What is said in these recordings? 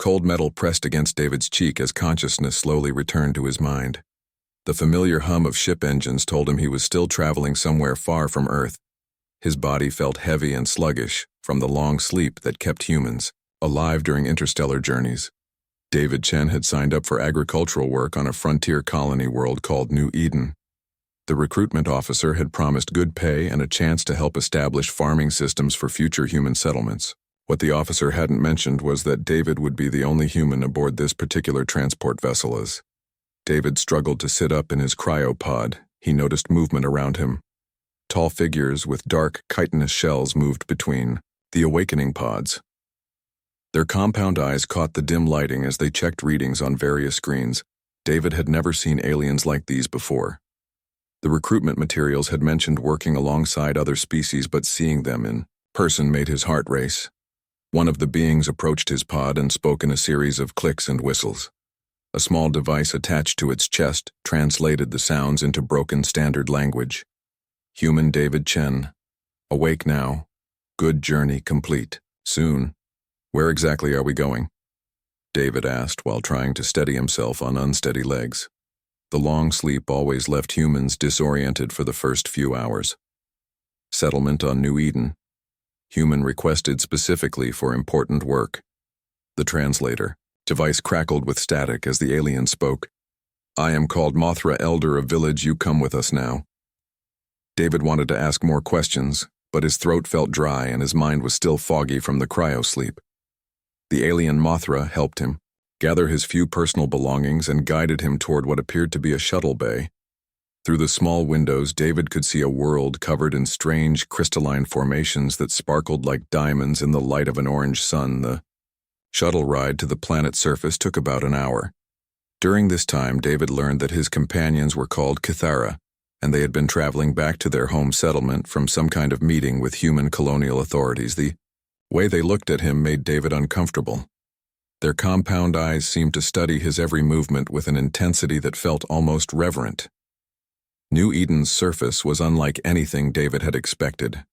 Cold metal pressed against David's cheek as consciousness slowly returned to his mind. The familiar hum of ship engines told him he was still traveling somewhere far from Earth. His body felt heavy and sluggish from the long sleep that kept humans alive during interstellar journeys. David Chen had signed up for agricultural work on a frontier colony world called New Eden. The recruitment officer had promised good pay and a chance to help establish farming systems for future human settlements. What the officer hadn't mentioned was that David would be the only human aboard this particular transport vessel. As David struggled to sit up in his cryopod, he noticed movement around him. Tall figures with dark, chitinous shells moved between the awakening pods. Their compound eyes caught the dim lighting as they checked readings on various screens. David had never seen aliens like these before. The recruitment materials had mentioned working alongside other species, but seeing them in person made his heart race. One of the beings approached his pod and spoke in a series of clicks and whistles. A small device attached to its chest translated the sounds into broken standard language. Human David Chen. Awake now. Good journey complete. Soon. Where exactly are we going? David asked while trying to steady himself on unsteady legs. The long sleep always left humans disoriented for the first few hours. Settlement on New Eden. Human requested specifically for important work. The translator. Device crackled with static as the alien spoke. I am called Mothra, elder of village. You come with us now. David wanted to ask more questions, but his throat felt dry and his mind was still foggy from the cryosleep. The alien Mothra helped him gather his few personal belongings and guided him toward what appeared to be a shuttle bay. Through the small windows, David could see a world covered in strange crystalline formations that sparkled like diamonds in the light of an orange sun. The shuttle ride to the planet's surface took about an hour. During this time, David learned that his companions were called Cathara, and they had been traveling back to their home settlement from some kind of meeting with human colonial authorities. The way they looked at him made David uncomfortable. Their compound eyes seemed to study his every movement with an intensity that felt almost reverent. New Eden's surface was unlike anything David had expected.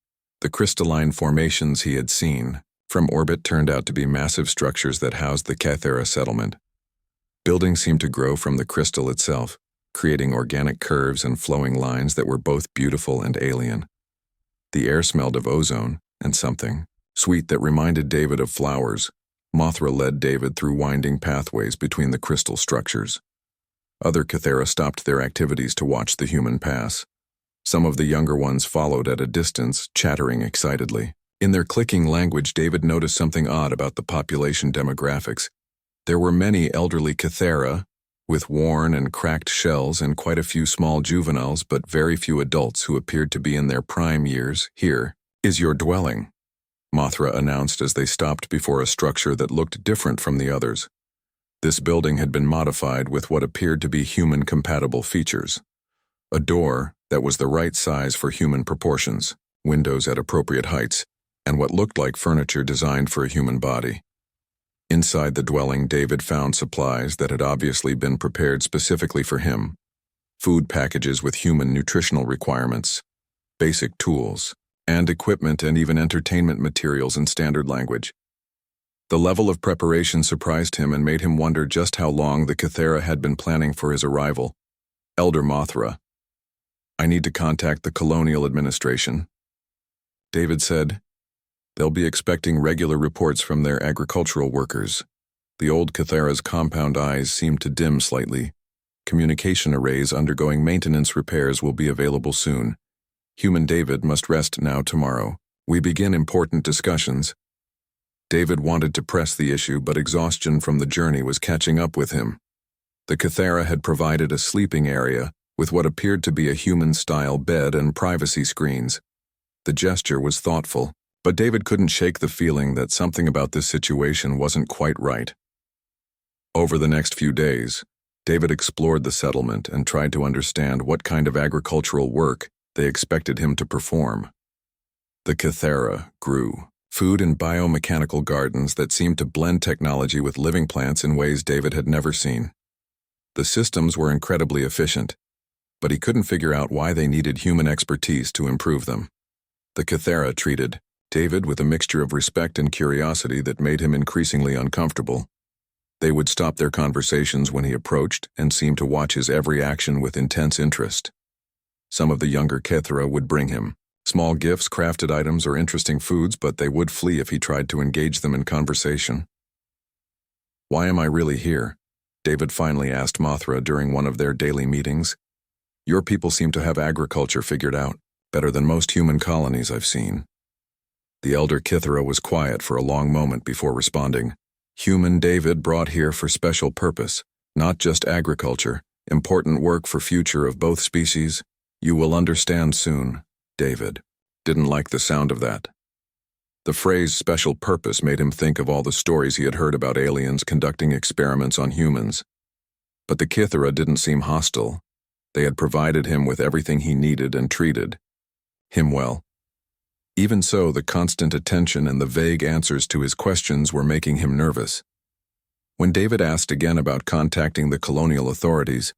The crystalline formations he had seen from orbit turned out to be massive structures that housed the Cathara settlement. Buildings seemed to grow from the crystal itself, creating organic curves and flowing lines that were both beautiful and alien. The air smelled of ozone and something sweet that reminded David of flowers. Mothra led David through winding pathways between the crystal structures. Other Cathara stopped their activities to watch the human pass. Some of the younger ones followed at a distance, chattering excitedly. In their clicking language, David noticed something odd about the population demographics. There were many elderly Cathara, with worn and cracked shells, and quite a few small juveniles, but very few adults who appeared to be in their prime years. Here is your dwelling, Mothra announced as they stopped before a structure that looked different from the others. This building had been modified with what appeared to be human-compatible features. A door that was the right size for human proportions, windows at appropriate heights, and what looked like furniture designed for a human body. Inside the dwelling, David found supplies that had obviously been prepared specifically for him. Food packages with human nutritional requirements, basic tools, and equipment, and even entertainment materials in standard language. The level of preparation surprised him and made him wonder just how long the Cathara had been planning for his arrival. Elder Mothra. I need to contact the Colonial Administration, David said. They'll be expecting regular reports from their agricultural workers. The old Cathara's compound eyes seemed to dim slightly. Communication arrays undergoing maintenance repairs will be available soon. Human David must rest now tomorrow. We begin important discussions. David wanted to press the issue, but exhaustion from the journey was catching up with him. The Cathara had provided a sleeping area with what appeared to be a human-style bed and privacy screens. The gesture was thoughtful, but David couldn't shake the feeling that something about this situation wasn't quite right. Over the next few days, David explored the settlement and tried to understand what kind of agricultural work they expected him to perform. The Cathara grew food in biomechanical gardens that seemed to blend technology with living plants in ways David had never seen. The systems were incredibly efficient, but he couldn't figure out why they needed human expertise to improve them. The Cathara treated David with a mixture of respect and curiosity that made him increasingly uncomfortable. They would stop their conversations when he approached and seemed to watch his every action with intense interest. Some of the younger Kithra would bring him small gifts, crafted items, or interesting foods, but they would flee if he tried to engage them in conversation. "Why am I really here?" David finally asked Mothra during one of their daily meetings. "Your people seem to have agriculture figured out, better than most human colonies I've seen." The elder Kithra was quiet for a long moment before responding. "Human David brought here for special purpose, not just agriculture, important work for future of both species. You will understand soon." David didn't like the sound of that. The phrase special purpose made him think of all the stories he had heard about aliens conducting experiments on humans. But the Kithra didn't seem hostile. They had provided him with everything he needed and treated him well. Even so, the constant attention and the vague answers to his questions were making him nervous. When David asked again about contacting the colonial authorities,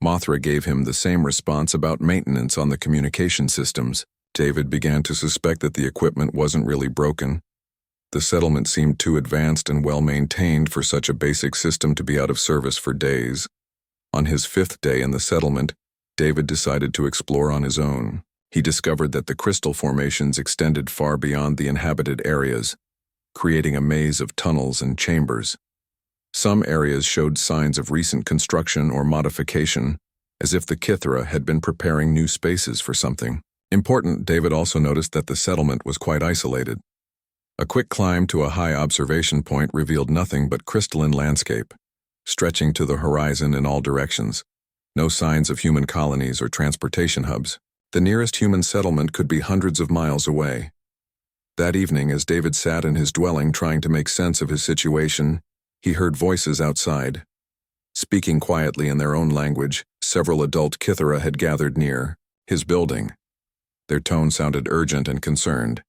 Mothra gave him the same response about maintenance on the communication systems. David began to suspect that the equipment wasn't really broken. The settlement seemed too advanced and well-maintained for such a basic system to be out of service for days. On his 5th day in the settlement, David decided to explore on his own. He discovered that the crystal formations extended far beyond the inhabited areas, creating a maze of tunnels and chambers. Some areas showed signs of recent construction or modification, as if the Kithra had been preparing new spaces for something important. David also noticed that the settlement was quite isolated. A quick climb to a high observation point revealed nothing but crystalline landscape, stretching to the horizon in all directions. No signs of human colonies or transportation hubs. The nearest human settlement could be hundreds of miles away. That evening, as David sat in his dwelling trying to make sense of his situation, he heard voices outside. Speaking quietly in their own language, several adult Kithra had gathered near his building. Their tone sounded urgent and concerned.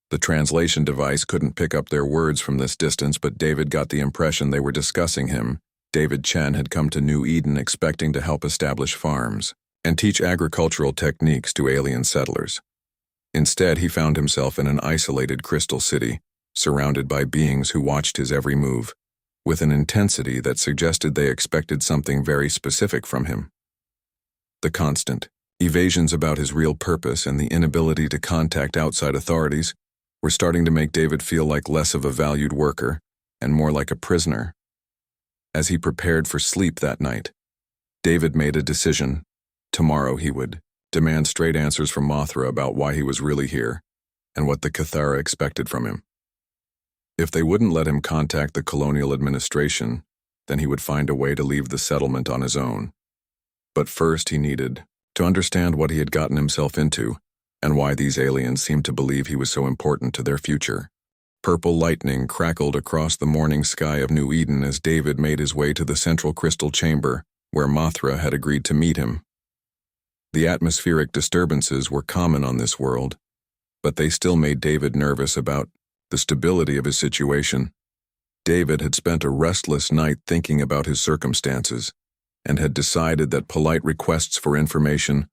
The translation device couldn't pick up their words from this distance, but David got the impression they were discussing him. David Chen had come to New Eden expecting to help establish farms and teach agricultural techniques to alien settlers. Instead, he found himself in an isolated crystal city, surrounded by beings who watched his every move, with an intensity that suggested they expected something very specific from him. The constant evasions about his real purpose and the inability to contact outside authorities were starting to make David feel like less of a valued worker and more like a prisoner. As he prepared for sleep that night, David made a decision. Tomorrow he would demand straight answers from Mothra about why he was really here and what the Kithara expected from him. If they wouldn't let him contact the colonial administration, then he would find a way to leave the settlement on his own. But first he needed to understand what he had gotten himself into and why these aliens seemed to believe he was so important to their future. Purple lightning crackled across the morning sky of New Eden as David made his way to the central crystal chamber where Mothra had agreed to meet him. The atmospheric disturbances were common on this world, but they still made David nervous about the stability of his situation. David had spent a restless night thinking about his circumstances and had decided that polite requests for information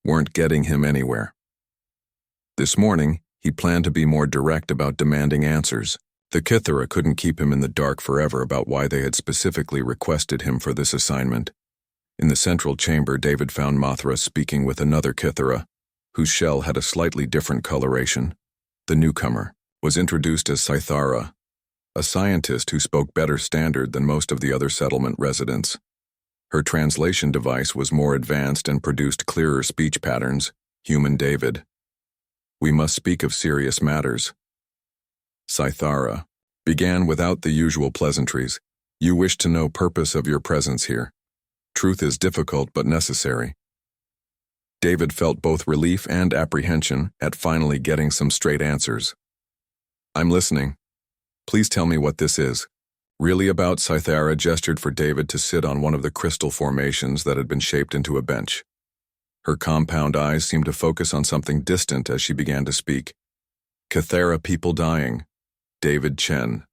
weren't getting him anywhere. This morning, he planned to be more direct about demanding answers. The Kithara couldn't keep him in the dark forever about why they had specifically requested him for this assignment. In the central chamber, David found Mothra speaking with another Kithara, whose shell had a slightly different coloration. The newcomer was introduced as Cythara, a scientist who spoke better standard than most of the other settlement residents. Her translation device was more advanced and produced clearer speech patterns. Human David. "We must speak of serious matters." Cythara began without the usual pleasantries. "You wish to know purpose of your presence here. Truth is difficult but necessary." David felt both relief and apprehension at finally getting some straight answers. "I'm listening. Please tell me what this is." "Really about?" Cythara gestured for David to sit on one of the crystal formations that had been shaped into a bench. Her compound eyes seemed to focus on something distant as she began to speak. "Kithara people dying. David Chen.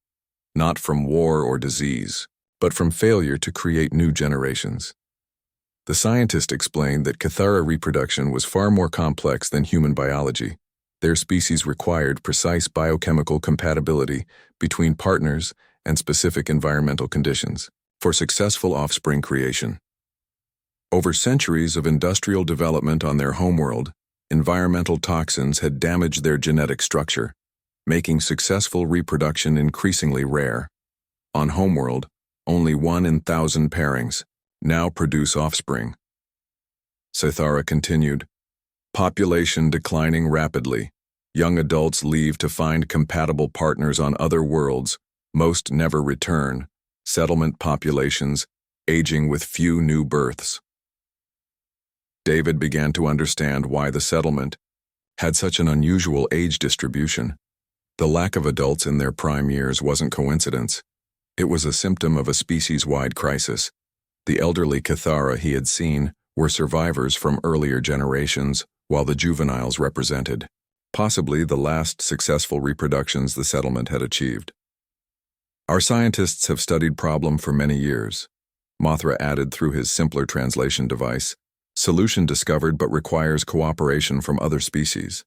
Not from war or disease, but from failure to create new generations." The scientist explained that Kithara reproduction was far more complex than human biology. Their species required precise biochemical compatibility between partners and specific environmental conditions for successful offspring creation. Over centuries of industrial development on their homeworld, environmental toxins had damaged their genetic structure, making successful reproduction increasingly rare. On homeworld, only 1 in 1,000 pairings now produce offspring. Cythara continued, population declining rapidly. Young adults leave to find compatible partners on other worlds. Most never return. Settlement populations aging with few new births. David began to understand why the settlement had such an unusual age distribution. The lack of adults in their prime years wasn't coincidence. It was a symptom of a species-wide crisis. The elderly Cythara he had seen were survivors from earlier generations, while the juveniles represented possibly the last successful reproductions the settlement had achieved. Our scientists have studied problem for many years. Mothra added through his simpler translation device. Solution discovered but requires cooperation from other species.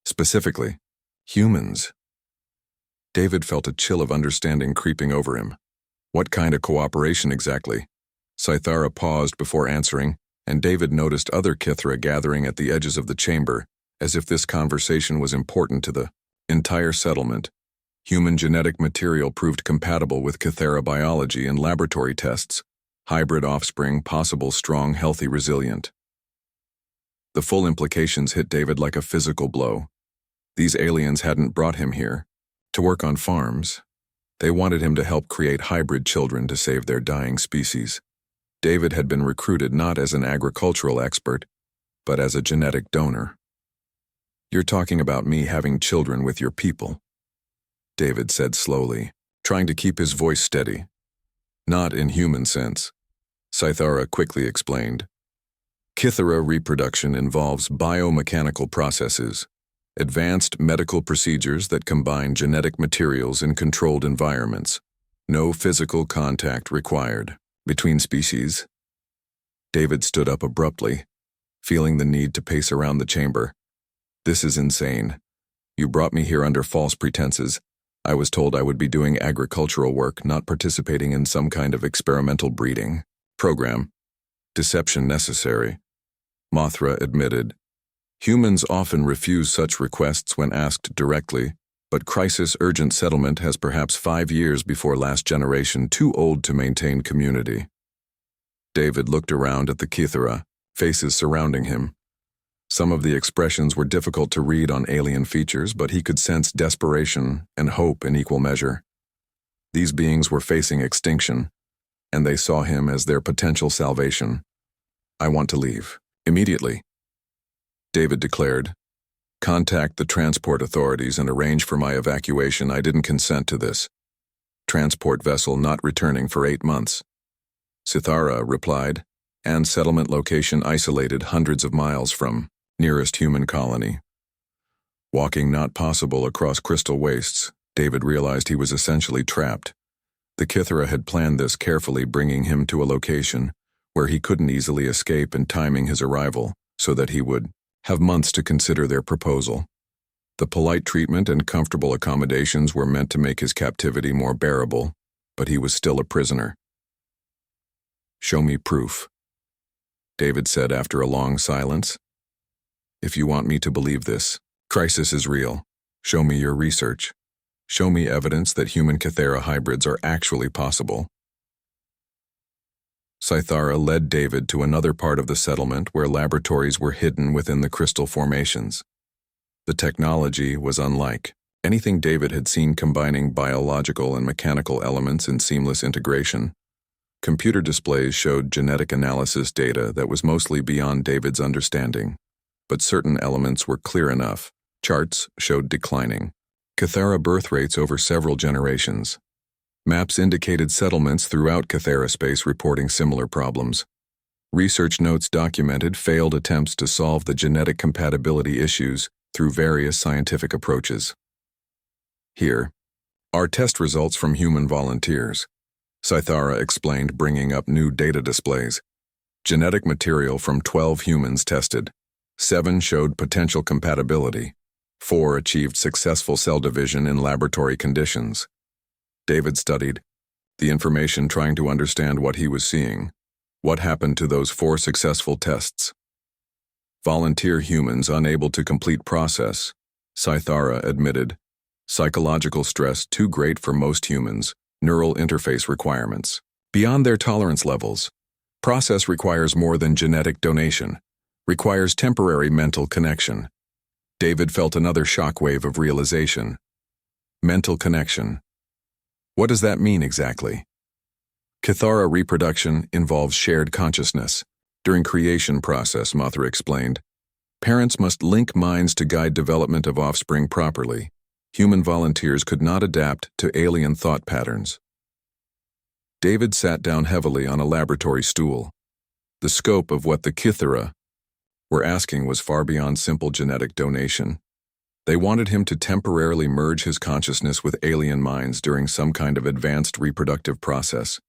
Specifically, humans. David felt a chill of understanding creeping over him. What kind of cooperation exactly? Cythara paused before answering, and David noticed other Cythera gathering at the edges of the chamber, as if this conversation was important to the entire settlement. Human genetic material proved compatible with Cythera biology in laboratory tests. Hybrid offspring, possible, strong, healthy, resilient. The full implications hit David like a physical blow. These aliens hadn't brought him here to work on farms. They wanted him to help create hybrid children to save their dying species. David had been recruited not as an agricultural expert, but as a genetic donor. You're talking about me having children with your people, David said slowly, trying to keep his voice steady. Not in human sense, Cythara quickly explained. Cythera reproduction involves biomechanical processes, advanced medical procedures that combine genetic materials in controlled environments. No physical contact required between species. David stood up abruptly, feeling the need to pace around the chamber. This is insane. You brought me here under false pretenses. I was told I would be doing agricultural work, not participating in some kind of experimental breeding program. Deception necessary, Mothra admitted. Humans often refuse such requests when asked directly, but crisis urgent settlement has perhaps 5 years before last generation, too old to maintain community. David looked around at the Cythera, faces surrounding him. Some of the expressions were difficult to read on alien features, but he could sense desperation and hope in equal measure. These beings were facing extinction, and they saw him as their potential salvation. I want to leave. Immediately, David declared. Contact the transport authorities and arrange for my evacuation. I didn't consent to this. Transport vessel not returning for 8 months. Cythara replied, and settlement location isolated hundreds of miles from nearest human colony. Walking not possible across crystal wastes, David realized he was essentially trapped. The Cythera had planned this carefully, bringing him to a location where he couldn't easily escape and timing his arrival so that he would have months to consider their proposal. The polite treatment and comfortable accommodations were meant to make his captivity more bearable, but he was still a prisoner. Show me proof, David said after a long silence. If you want me to believe this crisis is real, show me your research. Show me evidence that human Cythera hybrids are actually possible. Cythara led David to another part of the settlement where laboratories were hidden within the crystal formations. The technology was unlike anything David had seen, combining biological and mechanical elements in seamless integration. Computer displays showed genetic analysis data that was mostly beyond David's understanding, but certain elements were clear enough. Charts showed declining Cythera birth rates over several generations. Maps indicated settlements throughout Cythera space reporting similar problems. Research notes documented failed attempts to solve the genetic compatibility issues through various scientific approaches. Here are test results from human volunteers, Cythara explained, bringing up new data displays. Genetic material from 12 humans tested. 7 showed potential compatibility. 4 achieved successful cell division in laboratory conditions. David studied the information, trying to understand what he was seeing. What happened to those 4 successful tests? Volunteer humans unable to complete process, Cythara admitted. Psychological stress too great for most humans, neural interface requirements beyond their tolerance levels. Process requires more than genetic donation, requires temporary mental connection. David felt another shockwave of realization. Mental connection. What does that mean exactly? Kithara reproduction involves shared consciousness. During creation process, Mothra explained, parents must link minds to guide development of offspring properly. Human volunteers could not adapt to alien thought patterns. David sat down heavily on a laboratory stool. The scope of what the Kithara were asking was far beyond simple genetic donation. They wanted him to temporarily merge his consciousness with alien minds during some kind of advanced reproductive process.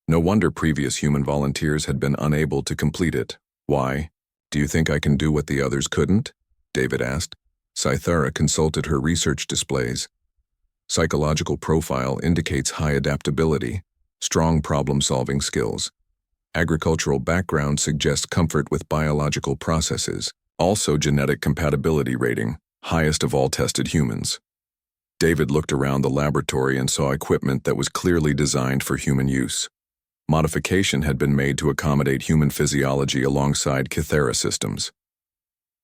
No wonder previous human volunteers had been unable to complete it. Why? Do you think I can do what the others couldn't? David asked. Cythara consulted her research displays. Psychological profile indicates high adaptability, strong problem-solving skills. Agricultural background suggests comfort with biological processes. Also genetic compatibility rating, highest of all tested humans. David looked around the laboratory and saw equipment that was clearly designed for human use. Modification had been made to accommodate human physiology alongside Kithara systems.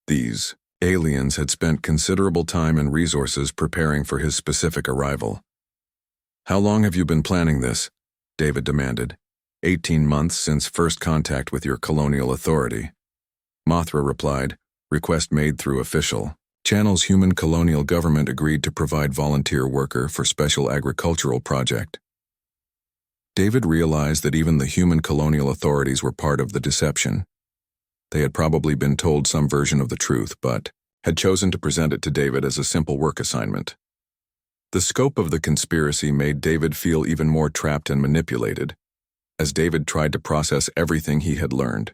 These aliens had spent considerable time and resources preparing for his specific arrival. How long have you been planning this? David demanded. 18 months since first contact with your colonial authority. Mothra replied, request made through official channels. Human colonial government agreed to provide volunteer worker for special agricultural project. David realized that even the human colonial authorities were part of the deception. They had probably been told some version of the truth, but had chosen to present it to David as a simple work assignment. The scope of the conspiracy made David feel even more trapped and manipulated. As David tried to process everything he had learned,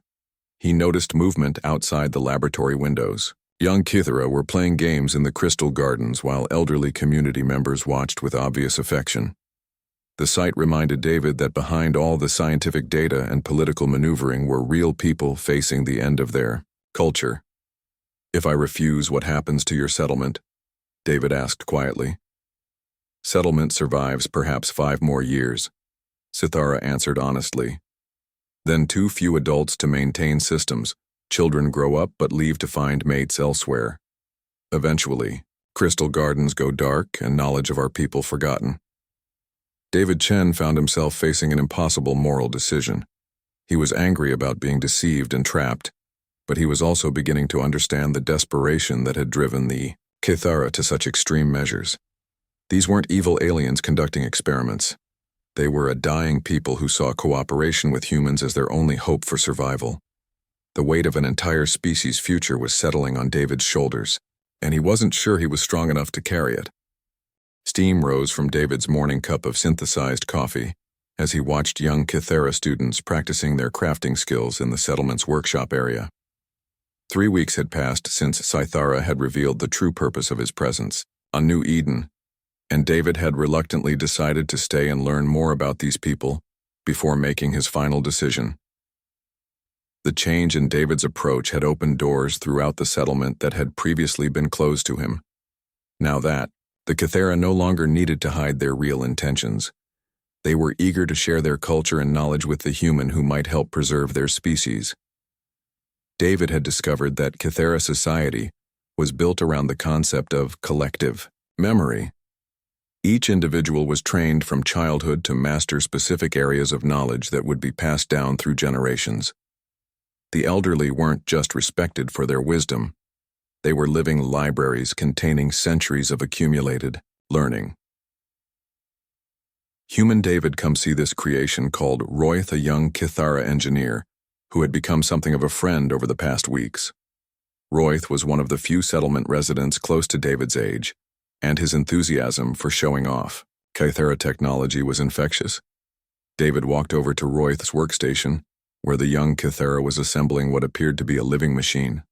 he noticed movement outside the laboratory windows. Young Kithara were playing games in the crystal gardens while elderly community members watched with obvious affection. The sight reminded David that behind all the scientific data and political maneuvering were real people facing the end of their culture. If I refuse, what happens to your settlement? David asked quietly. Settlement survives perhaps 5 more years, Cythara answered honestly. Then too few adults to maintain systems. Children grow up but leave to find mates elsewhere. Eventually, crystal gardens go dark and knowledge of our people forgotten. David Chen found himself facing an impossible moral decision. He was angry about being deceived and trapped, but he was also beginning to understand the desperation that had driven the Kithara to such extreme measures. These weren't evil aliens conducting experiments. They were a dying people who saw cooperation with humans as their only hope for survival. The weight of an entire species' future was settling on David's shoulders, and he wasn't sure he was strong enough to carry it. Steam rose from David's morning cup of synthesized coffee as he watched young Kithara students practicing their crafting skills in the settlement's workshop area. 3 weeks had passed since Cythara had revealed the true purpose of his presence on New Eden, and David had reluctantly decided to stay and learn more about these people before making his final decision. The change in David's approach had opened doors throughout the settlement that had previously been closed to him. Now that, the Kithara no longer needed to hide their real intentions. They were eager to share their culture and knowledge with the human who might help preserve their species. David had discovered that Kithara society was built around the concept of collective memory. Each individual was trained from childhood to master specific areas of knowledge that would be passed down through generations. The elderly weren't just respected for their wisdom. They were living libraries containing centuries of accumulated learning. Human David come see this creation called Royth, a young Kithara engineer who had become something of a friend over the past weeks. Royth was one of the few settlement residents close to David's age, and his enthusiasm for showing off Kithara technology was infectious. David walked over to Royth's workstation, where the young Kithara was assembling what appeared to be a living machine.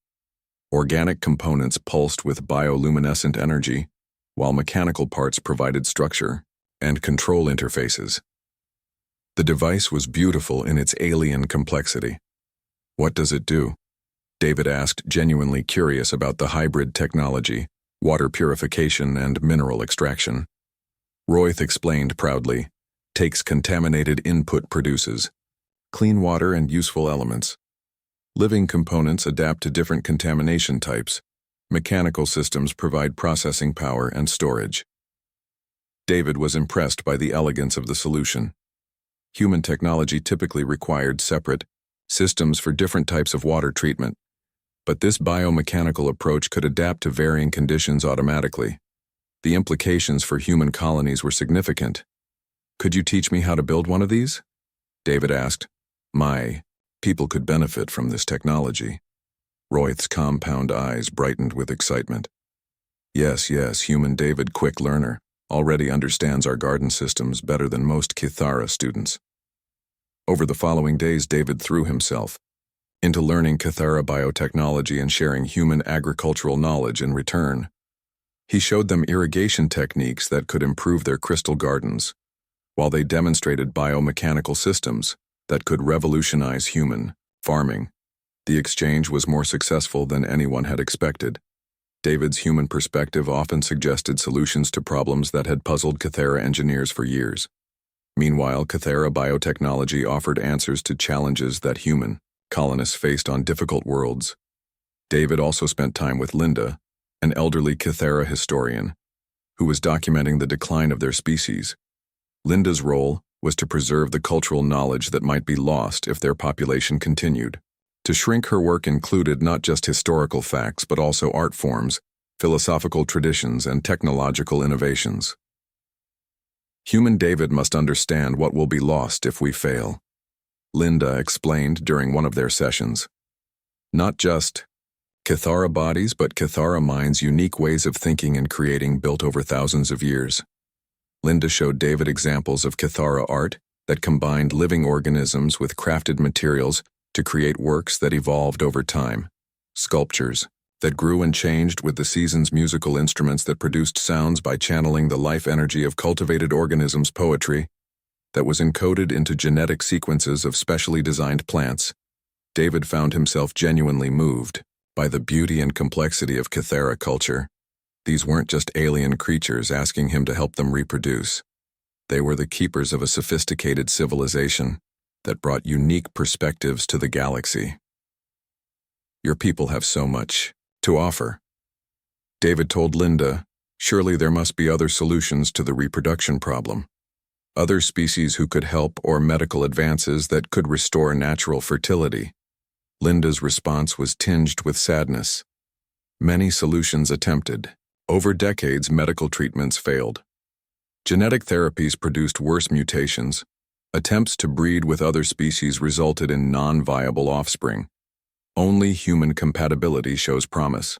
Organic components pulsed with bioluminescent energy, while mechanical parts provided structure and control interfaces. The device was beautiful in its alien complexity. "What does it do?" David asked, genuinely curious about the hybrid technology, water purification, and mineral extraction. Royth explained proudly, "Takes contaminated input, produces clean water and useful elements. Living components adapt to different contamination types. Mechanical systems provide processing power and storage." David was impressed by the elegance of the solution. Human technology typically required separate systems for different types of water treatment, but this biomechanical approach could adapt to varying conditions automatically. The implications for human colonies were significant. "Could you teach me how to build one of these?" David asked. "My people could benefit from this technology." Royth's compound eyes brightened with excitement. Yes, human David, quick learner, already understands our garden systems better than most Kithara students. Over the following days, David threw himself into learning Kithara biotechnology and sharing human agricultural knowledge in return. He showed them irrigation techniques that could improve their crystal gardens, while they demonstrated biomechanical systems that could revolutionize human farming. The exchange was more successful than anyone had expected. David's human perspective often suggested solutions to problems that had puzzled Kithara engineers for years. Meanwhile, Kithara biotechnology offered answers to challenges that human colonists faced on difficult worlds. David also spent time with Linda, an elderly Kithara historian, who was documenting the decline of their species. Linda's role was to preserve the cultural knowledge that might be lost if their population continued. To shrink, her work included not just historical facts but also art forms, philosophical traditions, and technological innovations. Human David must understand what will be lost if we fail, Linda explained during one of their sessions. Not just Kithara bodies, but Kithara minds' unique ways of thinking and creating built over thousands of years. Linda showed David examples of Kithara art that combined living organisms with crafted materials to create works that evolved over time, sculptures that grew and changed with the seasons, musical instruments that produced sounds by channeling the life energy of cultivated organisms, poetry that was encoded into genetic sequences of specially designed plants. David found himself genuinely moved by the beauty and complexity of Kithara culture. These weren't just alien creatures asking him to help them reproduce. They were the keepers of a sophisticated civilization that brought unique perspectives to the galaxy. "Your people have so much to offer," David told Linda. "Surely there must be other solutions to the reproduction problem. Other species who could help, or medical advances that could restore natural fertility." Linda's response was tinged with sadness. Many solutions attempted. Over decades, medical treatments failed. Genetic therapies produced worse mutations. Attempts to breed with other species resulted in non-viable offspring. Only human compatibility shows promise.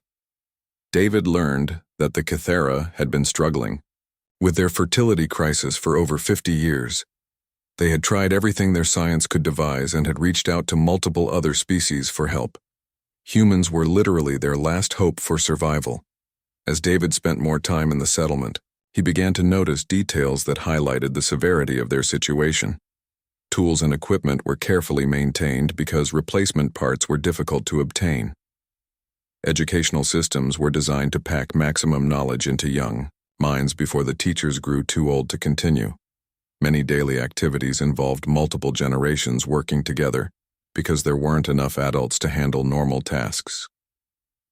David learned that the Kithara had been struggling with their fertility crisis for over 50 years. They had tried everything their science could devise and had reached out to multiple other species for help. Humans were literally their last hope for survival. As David spent more time in the settlement, he began to notice details that highlighted the severity of their situation. Tools and equipment were carefully maintained because replacement parts were difficult to obtain. Educational systems were designed to pack maximum knowledge into young minds before the teachers grew too old to continue. Many daily activities involved multiple generations working together because there weren't enough adults to handle normal tasks.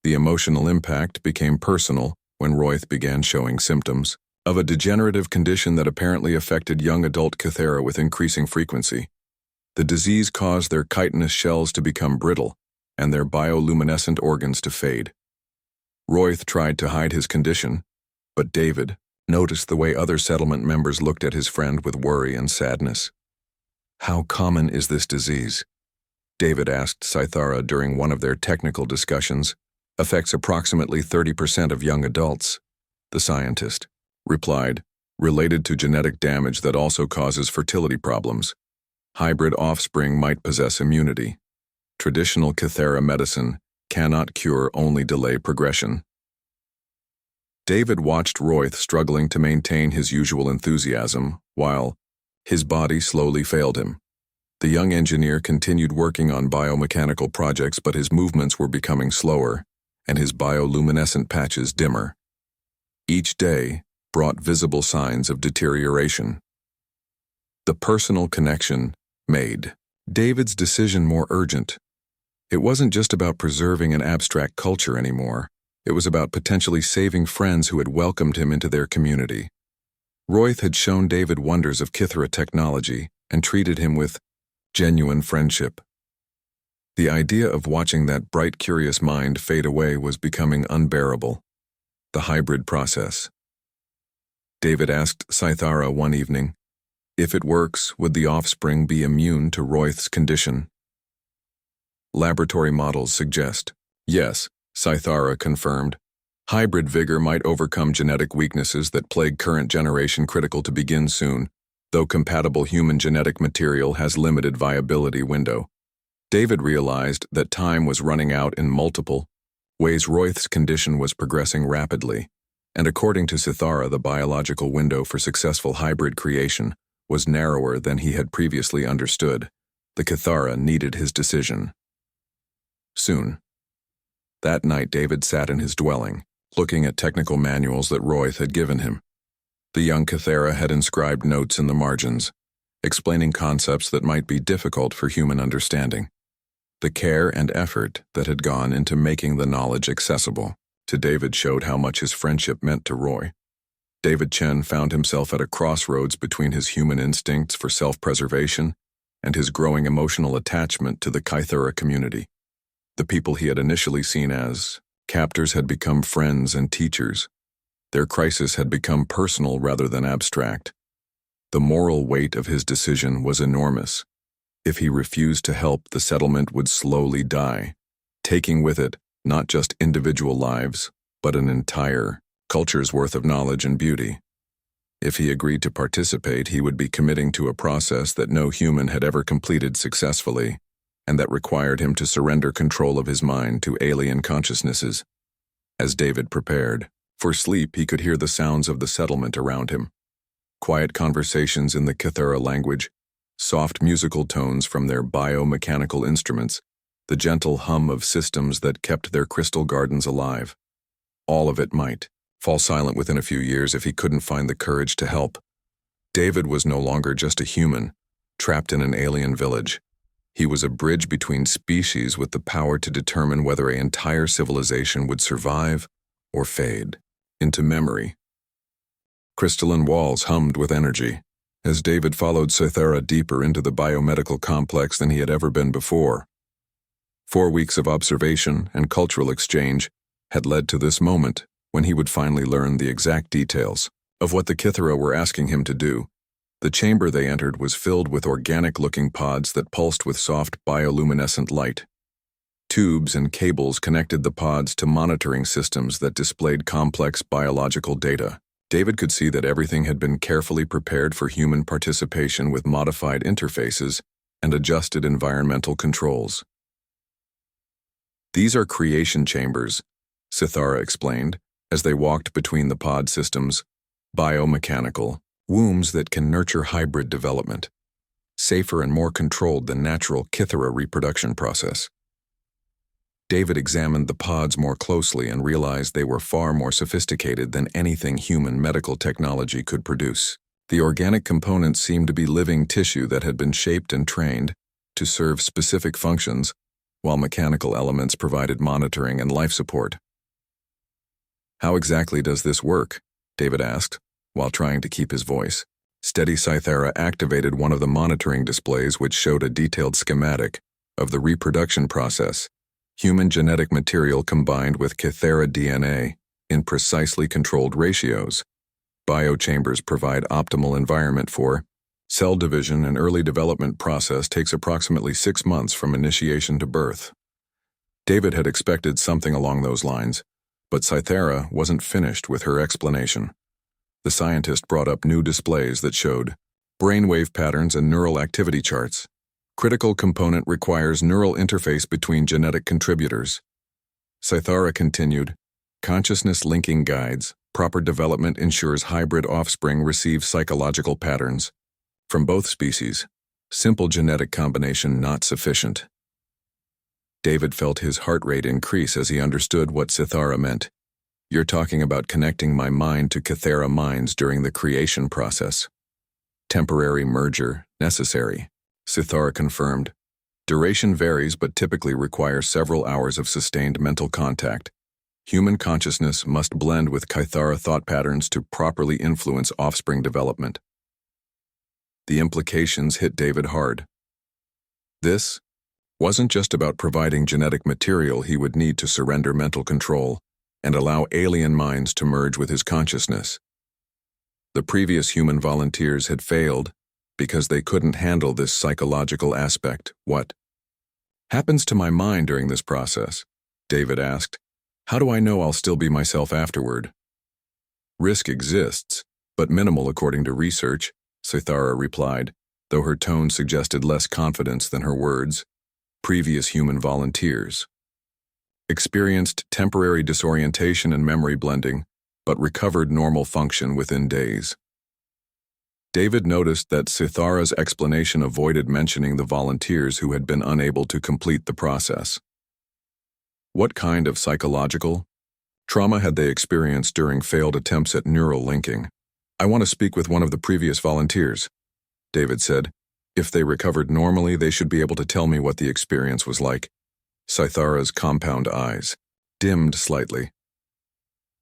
The emotional impact became personal when Royth began showing symptoms of a degenerative condition that apparently affected young adult Kithara with increasing frequency. The disease caused their chitinous shells to become brittle and their bioluminescent organs to fade. Royth tried to hide his condition, but David noticed the way other settlement members looked at his friend with worry and sadness. "How common is this disease?" David asked Scythara during one of their technical discussions. "Affects approximately 30% of young adults," the scientist replied, "related to genetic damage that also causes fertility problems. Hybrid offspring might possess immunity. Traditional Kithara medicine cannot cure, only delay progression." David watched Royth struggling to maintain his usual enthusiasm, while his body slowly failed him. The young engineer continued working on biomechanical projects, but his movements were becoming slower, and his bioluminescent patches dimmer. Each day brought visible signs of deterioration. The personal connection made David's decision more urgent. It wasn't just about preserving an abstract culture anymore. It was about potentially saving friends who had welcomed him into their community. Royth had shown David wonders of Kithra technology and treated him with genuine friendship. The idea of watching that bright, curious mind fade away was becoming unbearable. The hybrid process. David asked Cythara one evening, if it works, would the offspring be immune to Royth's condition? Laboratory models suggest, yes, Cythara confirmed. Hybrid vigor might overcome genetic weaknesses that plague current generation, critical to begin soon, though compatible human genetic material has limited viability window. David realized that time was running out in multiple ways. Royth's condition was progressing rapidly, and according to Cythara, the biological window for successful hybrid creation was narrower than he had previously understood. The Kithara needed his decision soon. That night, David sat in his dwelling, looking at technical manuals that Royth had given him. The young Kithara had inscribed notes in the margins, explaining concepts that might be difficult for human understanding. The care and effort that had gone into making the knowledge accessible to David showed how much his friendship meant to Roy. David Chen found himself at a crossroads between his human instincts for self-preservation and his growing emotional attachment to the Kithara community. The people he had initially seen as captors had become friends and teachers. Their crisis had become personal rather than abstract. The moral weight of his decision was enormous. If he refused to help, the settlement would slowly die, taking with it not just individual lives, but an entire culture's worth of knowledge and beauty. If he agreed to participate, he would be committing to a process that no human had ever completed successfully, and that required him to surrender control of his mind to alien consciousnesses. As David prepared for sleep, he could hear the sounds of the settlement around him. Quiet conversations in the Kithara language, soft musical tones from their biomechanical instruments, the gentle hum of systems that kept their crystal gardens alive. All of it might fall silent within a few years if he couldn't find the courage to help. David was no longer just a human, trapped in an alien village. He was a bridge between species with the power to determine whether an entire civilization would survive or fade into memory. Crystalline walls hummed with energy as David followed Cythara deeper into the biomedical complex than he had ever been before. 4 weeks of observation and cultural exchange had led to this moment when he would finally learn the exact details of what the Kithara were asking him to do. The chamber they entered was filled with organic-looking pods that pulsed with soft bioluminescent light. Tubes and cables connected the pods to monitoring systems that displayed complex biological data. David could see that everything had been carefully prepared for human participation with modified interfaces and adjusted environmental controls. These are creation chambers, Cythara explained, as they walked between the pod systems, biomechanical wombs that can nurture hybrid development, safer and more controlled than natural Kithara reproduction process. David examined the pods more closely and realized they were far more sophisticated than anything human medical technology could produce. The organic components seemed to be living tissue that had been shaped and trained to serve specific functions, while mechanical elements provided monitoring and life support. How exactly does this work? David asked, while trying to keep his voice steady. Cythara activated one of the monitoring displays, which showed a detailed schematic of the reproduction process, human genetic material combined with Kithara DNA in precisely controlled ratios. Biochambers provide optimal environment for cell division, and early development process takes approximately 6 months from initiation to birth. David had expected something along those lines, but Cythara wasn't finished with her explanation. The scientist brought up new displays that showed brainwave patterns and neural activity charts. Critical component requires neural interface between genetic contributors. Cythara continued, consciousness linking guides, Proper development ensures hybrid offspring receive psychological patterns from both species. Simple genetic combination not sufficient. David felt his heart rate increase as he understood what Cythera meant. You're talking about connecting my mind to Cythera minds during the creation process. Temporary merger necessary, Cythera confirmed. Duration varies but typically requires several hours of sustained mental contact. Human consciousness must blend with Cythera thought patterns to properly influence offspring development. The implications hit David hard. This wasn't just about providing genetic material he would need to surrender mental control and allow alien minds to merge with his consciousness. The previous human volunteers had failed because they couldn't handle this psychological aspect. What happens to my mind during this process? David asked. How do I know I'll still be myself afterward? Risk exists, but minimal according to research, Cythera replied, though her tone suggested less confidence than her words. Previous human volunteers experienced temporary disorientation and memory blending, but recovered normal function within days. David noticed that Cythera's explanation avoided mentioning the volunteers who had been unable to complete the process. What kind of psychological trauma had they experienced during failed attempts at neural linking? I want to speak with one of the previous volunteers, David said. If they recovered normally, they should be able to tell me what the experience was like. Cythera's compound eyes dimmed slightly.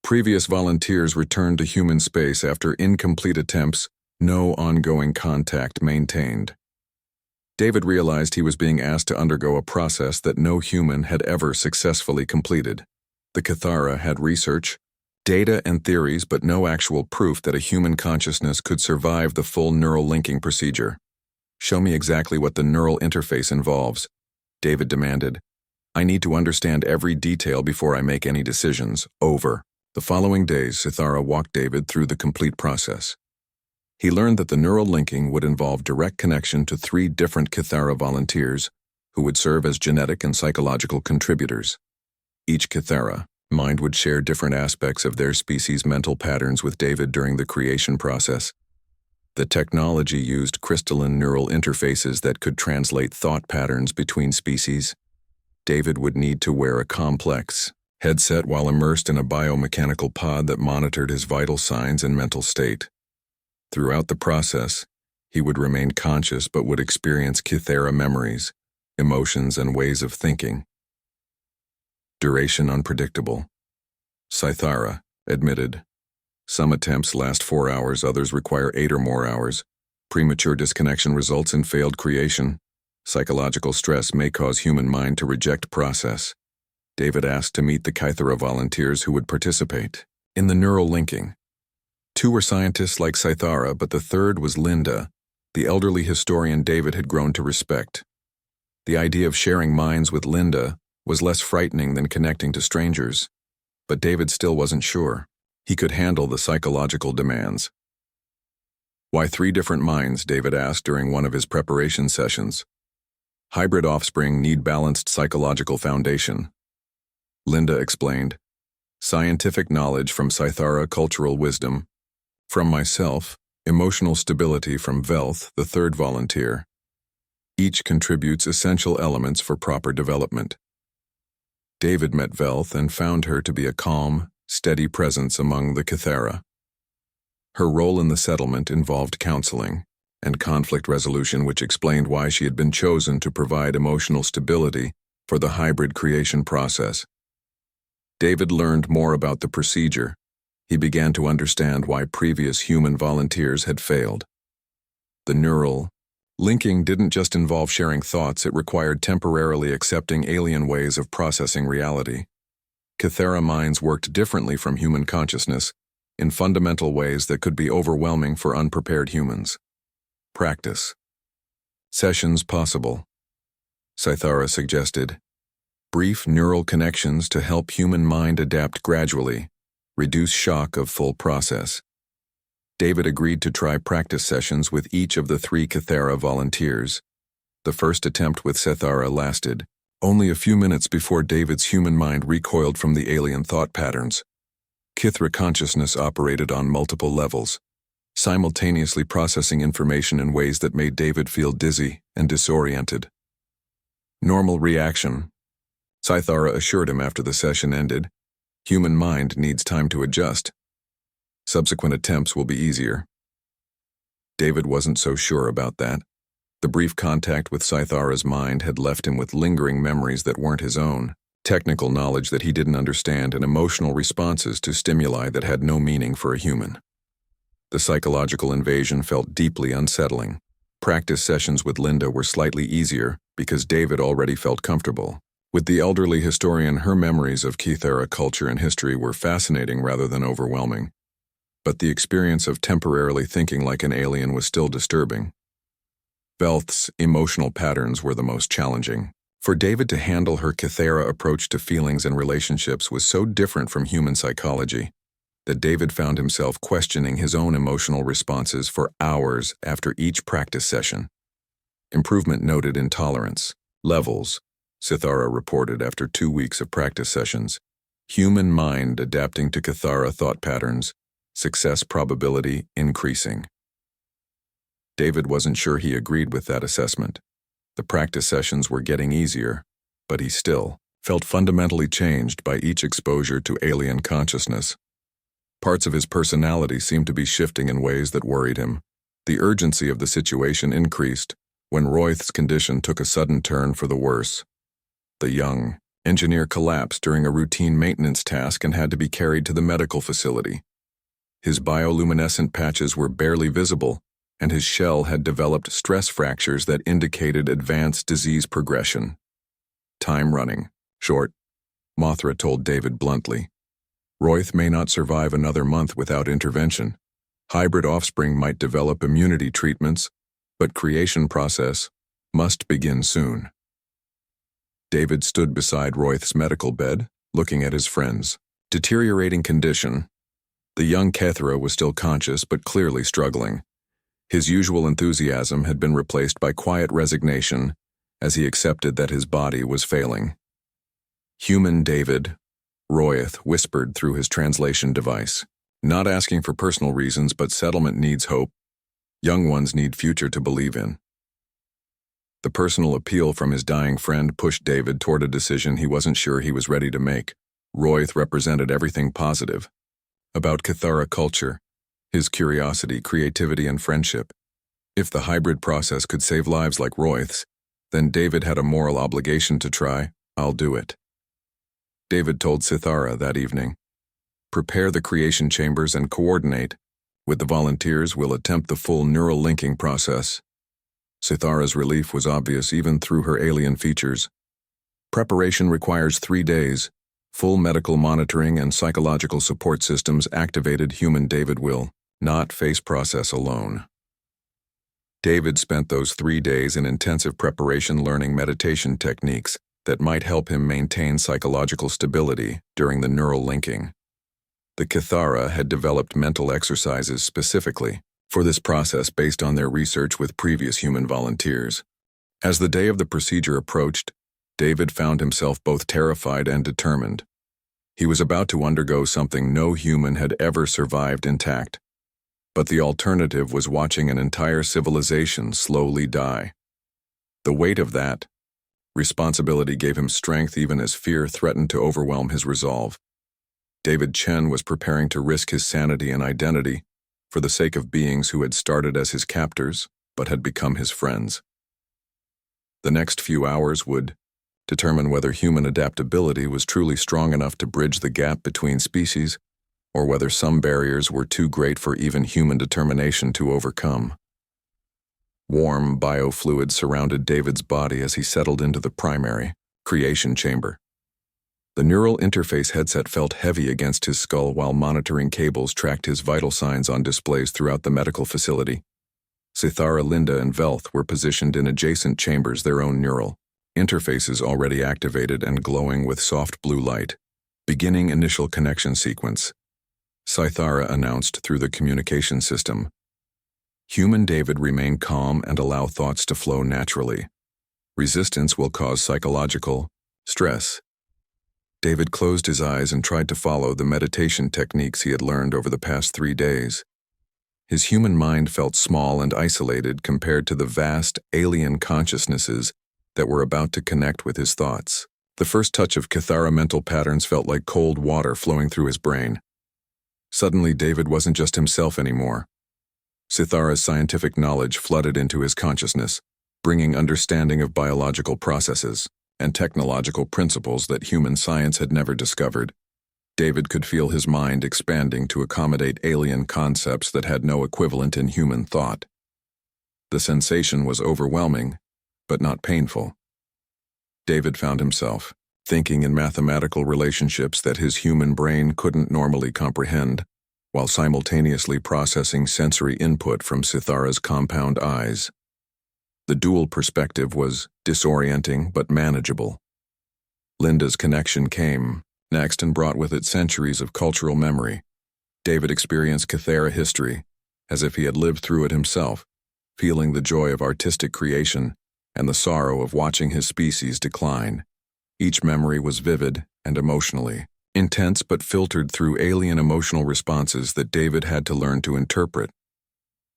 Previous volunteers returned to human space after incomplete attempts, no ongoing contact maintained. David realized he was being asked to undergo a process that no human had ever successfully completed. The Cythera had research, data and theories, but no actual proof that a human consciousness could survive the full neural linking procedure. Show me exactly what the neural interface involves, David demanded. I need to understand every detail before I make any decisions. Over. The following days, Cythera walked David through the complete process. He learned that the neural linking would involve direct connection to 3 different Cythera volunteers who would serve as genetic and psychological contributors. Each Cythera mind would share different aspects of their species' mental patterns with David during the creation process. The technology used crystalline neural interfaces that could translate thought patterns between species. David would need to wear a complex headset while immersed in a biomechanical pod that monitored his vital signs and mental state. Throughout the process, he would remain conscious but would experience Cythera memories, emotions, and ways of thinking. Duration unpredictable, Cythera admitted. Some attempts last 4 hours, others require 8 or more hours. Premature disconnection results in failed creation. Psychological stress may cause human mind to reject process. David asked to meet the Cythera volunteers who would participate in the neural linking. 2 were scientists like Cythera, but the third was Linda, the elderly historian David had grown to respect. The idea of sharing minds with Linda was less frightening than connecting to strangers, but David still wasn't sure he could handle the psychological demands. Why 3 different minds? David asked during one of his preparation sessions. Hybrid offspring need balanced psychological foundation. Linda explained. Scientific knowledge from Cythera, cultural wisdom. From myself, emotional stability from Velth, the third volunteer. Each contributes essential elements for proper development. David met Velth and found her to be a calm, steady presence among the Cythera. Her role in the settlement involved counseling and conflict resolution, which explained why she had been chosen to provide emotional stability for the hybrid creation process. David learned more about the procedure. He began to understand why previous human volunteers had failed. The neural linking didn't just involve sharing thoughts, it required temporarily accepting alien ways of processing reality. Cythera minds worked differently from human consciousness, in fundamental ways that could be overwhelming for unprepared humans. Practice. Sessions possible. Cythera suggested. Brief neural connections to help human mind adapt gradually, reduce shock of full process. David agreed to try practice sessions with each of the 3 Cythera volunteers. The first attempt with Cythera lasted only a few minutes before David's human mind recoiled from the alien thought patterns. Kithra consciousness operated on multiple levels, simultaneously processing information in ways that made David feel dizzy and disoriented. Normal reaction. Scythara assured him after the session ended. Human mind needs time to adjust. Subsequent attempts will be easier. David wasn't so sure about that. The brief contact with Scythara's mind had left him with lingering memories that weren't his own, technical knowledge that he didn't understand, and emotional responses to stimuli that had no meaning for a human. The psychological invasion felt deeply unsettling. Practice sessions with Linda were slightly easier because David already felt comfortable. With the elderly historian, her memories of Kithara culture and history were fascinating rather than overwhelming. But the experience of temporarily thinking like an alien was still disturbing. Velth's emotional patterns were the most challenging. For David to handle her Kithara approach to feelings and relationships was so different from human psychology that David found himself questioning his own emotional responses for hours after each practice session. Improvement noted in tolerance levels, Sithara reported after 2 weeks of practice sessions. Human mind adapting to Kithara thought patterns, success probability increasing. David wasn't sure he agreed with that assessment. The practice sessions were getting easier, but he still felt fundamentally changed by each exposure to alien consciousness. Parts of his personality seemed to be shifting in ways that worried him. The urgency of the situation increased when Royth's condition took a sudden turn for the worse. The young engineer collapsed during a routine maintenance task and had to be carried to the medical facility. His bioluminescent patches were barely visible, and his shell had developed stress fractures that indicated advanced disease progression. Time running short, Mothra told David bluntly. Royth may not survive another month without intervention. Hybrid offspring might develop immunity treatments, but creation process must begin soon. David stood beside Royth's medical bed, looking at his friend's deteriorating condition. The young Kethra was still conscious but clearly struggling. His usual enthusiasm had been replaced by quiet resignation as he accepted that his body was failing. Human David, Royth whispered through his translation device. Not asking for personal reasons, but settlement needs hope. Young ones need future to believe in. The personal appeal from his dying friend pushed David toward a decision he wasn't sure he was ready to make. Royth represented everything positive about Kithara culture, his curiosity, creativity, and friendship. If the hybrid process could save lives like Royth's, then David had a moral obligation to try. I'll do it. David told Sithara that evening. Prepare the creation chambers and coordinate. With the volunteers, we'll attempt the full neural linking process. Sithara's relief was obvious even through her alien features. Preparation requires 3 days. Full medical monitoring and psychological support systems activated. Human David will not face process alone. David spent those 3 days in intensive preparation learning meditation techniques that might help him maintain psychological stability during the neural linking. The Kithara had developed mental exercises specifically for this process based on their research with previous human volunteers. As the day of the procedure approached, David found himself both terrified and determined. He was about to undergo something no human had ever survived intact. But the alternative was watching an entire civilization slowly die. The weight of that responsibility gave him strength even as fear threatened to overwhelm his resolve. David Chen was preparing to risk his sanity and identity for the sake of beings who had started as his captors but had become his friends. The next few hours would determine whether human adaptability was truly strong enough to bridge the gap between species, or whether some barriers were too great for even human determination to overcome. Warm biofluid surrounded David's body as he settled into the primary creation chamber. The neural interface headset felt heavy against his skull while monitoring cables tracked his vital signs on displays throughout the medical facility. Sithara, Linda, and Velth were positioned in adjacent chambers, their own neural interfaces already activated and glowing with soft blue light. Beginning initial connection sequence. Sithara announced through the communication system. Human David, remain calm and allow thoughts to flow naturally. Resistance will cause psychological stress. David closed his eyes and tried to follow the meditation techniques he had learned over the past 3 days. His human mind felt small and isolated compared to the vast, alien consciousnesses that were about to connect with his thoughts. The first touch of Kithara mental patterns felt like cold water flowing through his brain. Suddenly, David wasn't just himself anymore. Sithara's scientific knowledge flooded into his consciousness, bringing understanding of biological processes and technological principles that human science had never discovered. David could feel his mind expanding to accommodate alien concepts that had no equivalent in human thought. The sensation was overwhelming, but not painful. David found himself thinking in mathematical relationships that his human brain couldn't normally comprehend, while simultaneously processing sensory input from Sithara's compound eyes. The dual perspective was disorienting but manageable. Linda's connection came next and brought with it centuries of cultural memory. David experienced Kithara history as if he had lived through it himself, feeling the joy of artistic creation and the sorrow of watching his species decline. Each memory was vivid and emotionally intense but filtered through alien emotional responses that David had to learn to interpret.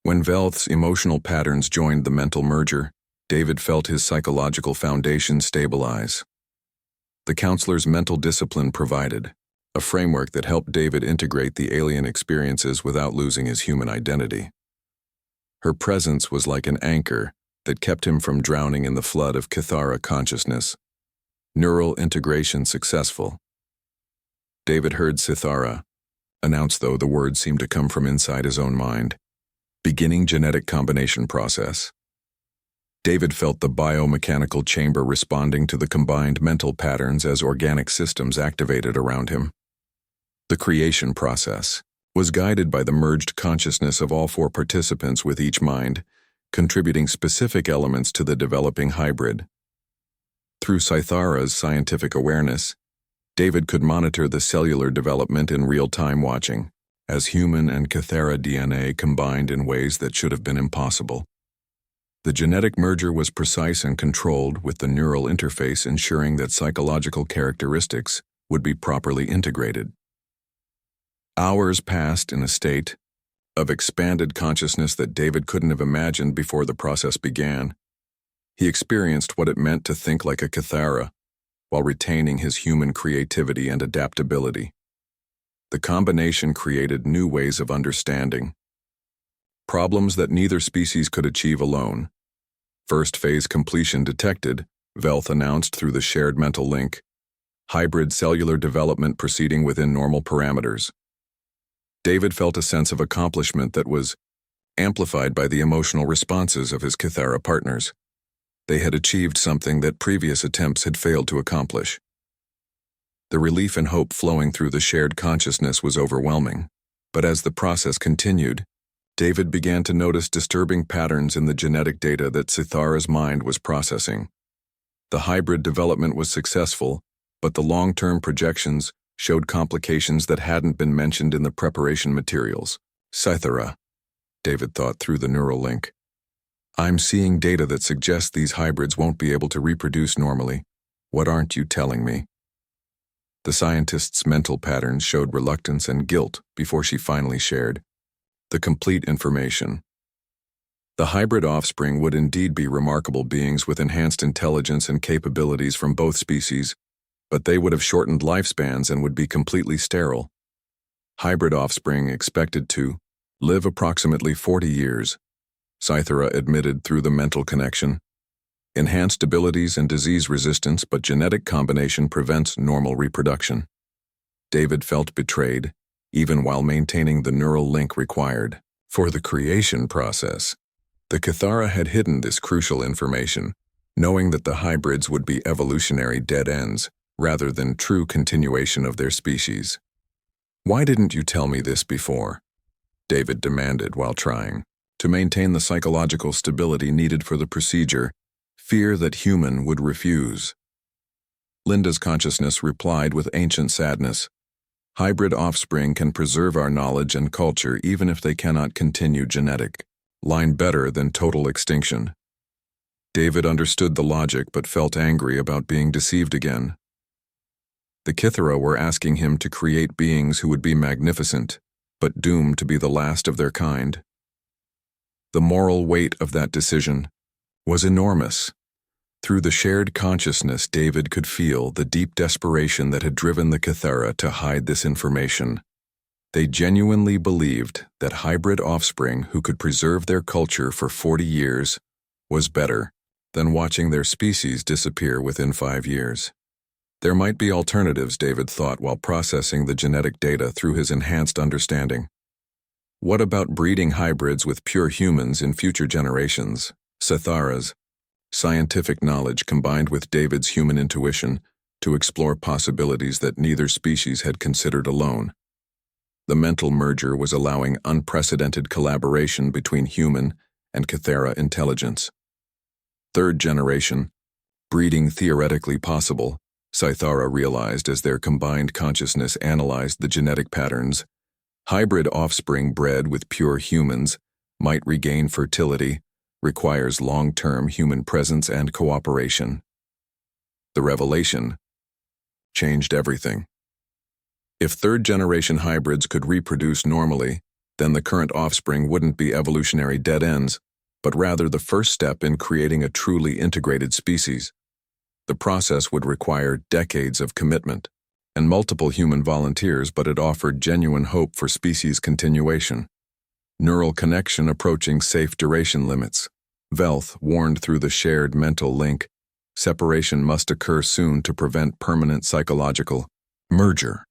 When Velth's emotional patterns joined the mental merger, David felt his psychological foundation stabilize. The counselor's mental discipline provided a framework that helped David integrate the alien experiences without losing his human identity. Her presence was like an anchor that kept him from drowning in the flood of Kithara consciousness. Neural integration successful. David heard Sithara announce, though the words seemed to come from inside his own mind. Beginning genetic combination process. David felt the biomechanical chamber responding to the combined mental patterns as organic systems activated around him. The creation process was guided by the merged consciousness of all 4 participants, with each mind contributing specific elements to the developing hybrid. Through Sithara's scientific awareness, David could monitor the cellular development in real-time, watching as human and Kithara DNA combined in ways that should have been impossible. The genetic merger was precise and controlled, with the neural interface ensuring that psychological characteristics would be properly integrated. Hours passed in a state of expanded consciousness that David couldn't have imagined before the process began. He experienced what it meant to think like a Kithara, while retaining his human creativity and adaptability. The combination created new ways of understanding problems that neither species could achieve alone. First phase completion detected, Velth announced through the shared mental link. Hybrid cellular development proceeding within normal parameters. David felt a sense of accomplishment that was amplified by the emotional responses of his Kithara partners. They had achieved something that previous attempts had failed to accomplish. The relief and hope flowing through the shared consciousness was overwhelming, but as the process continued, David began to notice disturbing patterns in the genetic data that Sithara's mind was processing. The hybrid development was successful, but the long-term projections showed complications that hadn't been mentioned in the preparation materials. Sithara, David thought through the neural link. I'm seeing data that suggests these hybrids won't be able to reproduce normally. What aren't you telling me? The scientist's mental patterns showed reluctance and guilt before she finally shared the complete information. The hybrid offspring would indeed be remarkable beings with enhanced intelligence and capabilities from both species, but they would have shortened lifespans and would be completely sterile. Hybrid offspring expected to live approximately 40 years, Sithara admitted through the mental connection. Enhanced abilities and disease resistance, but genetic combination prevents normal reproduction. David felt betrayed, even while maintaining the neural link required for the creation process. The Kithara had hidden this crucial information, knowing that the hybrids would be evolutionary dead ends rather than true continuation of their species. Why didn't you tell me this before? David demanded while trying to maintain the psychological stability needed for the procedure, fear that human would refuse. Linda's consciousness replied with ancient sadness. Hybrid offspring can preserve our knowledge and culture even if they cannot continue genetic line better than total extinction. David understood the logic but felt angry about being deceived again. The Kithara were asking him to create beings who would be magnificent, but doomed to be the last of their kind. The moral weight of that decision was enormous. Through the shared consciousness, David could feel the deep desperation that had driven the Kithara to hide this information. They genuinely believed that hybrid offspring who could preserve their culture for 40 years was better than watching their species disappear within 5 years. There might be alternatives, David thought while processing the genetic data through his enhanced understanding. What about breeding hybrids with pure humans in future generations? Sithara's scientific knowledge combined with David's human intuition to explore possibilities that neither species had considered alone. The mental merger was allowing unprecedented collaboration between human and Kithara intelligence. Third generation, breeding theoretically possible, Sithara realized as their combined consciousness analyzed the genetic patterns. Hybrid offspring bred with pure humans might regain fertility, requires long-term human presence and cooperation. The revelation changed everything. If third-generation hybrids could reproduce normally, then the current offspring wouldn't be evolutionary dead ends, but rather the first step in creating a truly integrated species. The process would require decades of commitment and multiple human volunteers, but it offered genuine hope for species continuation. Neural connection approaching safe duration limits. Velth warned through the shared mental link, separation must occur soon to prevent permanent psychological merger.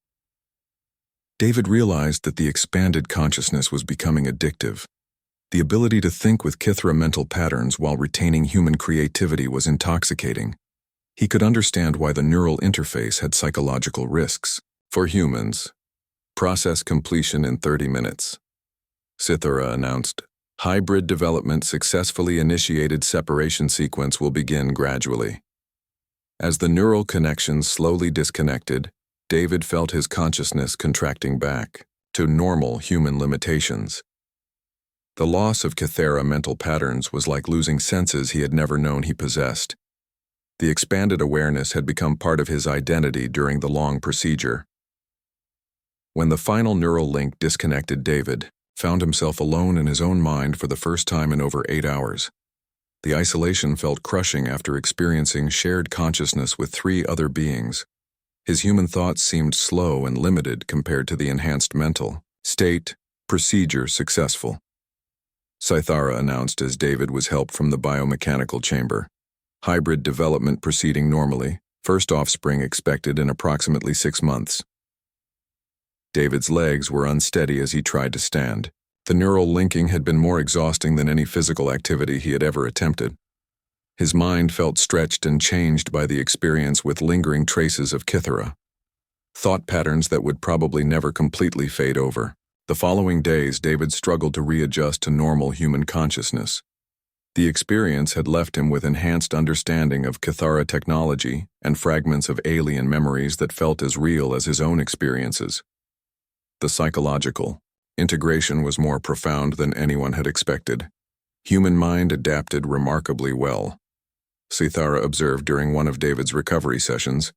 David realized that the expanded consciousness was becoming addictive. The ability to think with Kithara mental patterns while retaining human creativity was intoxicating. He could understand why the neural interface had psychological risks. For humans, process completion in 30 minutes. Sithara announced, hybrid development successfully initiated separation sequence will begin gradually. As the neural connections slowly disconnected, David felt his consciousness contracting back to normal human limitations. The loss of Kithara mental patterns was like losing senses he had never known he possessed. The expanded awareness had become part of his identity during the long procedure. When the final neural link disconnected, David found himself alone in his own mind for the first time in over 8 hours. The isolation felt crushing after experiencing shared consciousness with 3 other beings. His human thoughts seemed slow and limited compared to the enhanced mental state. Procedure successful, Sithara announced as David was helped from the biomechanical chamber. Hybrid development proceeding normally, first offspring expected in approximately 6 months. David's legs were unsteady as he tried to stand. The neural linking had been more exhausting than any physical activity he had ever attempted. His mind felt stretched and changed by the experience with lingering traces of Kithara. Thought patterns that would probably never completely fade over. The following days, David struggled to readjust to normal human consciousness. The experience had left him with enhanced understanding of Kithara technology and fragments of alien memories that felt as real as his own experiences. The psychological integration was more profound than anyone had expected. Human mind adapted remarkably well, Sithara observed during one of David's recovery sessions.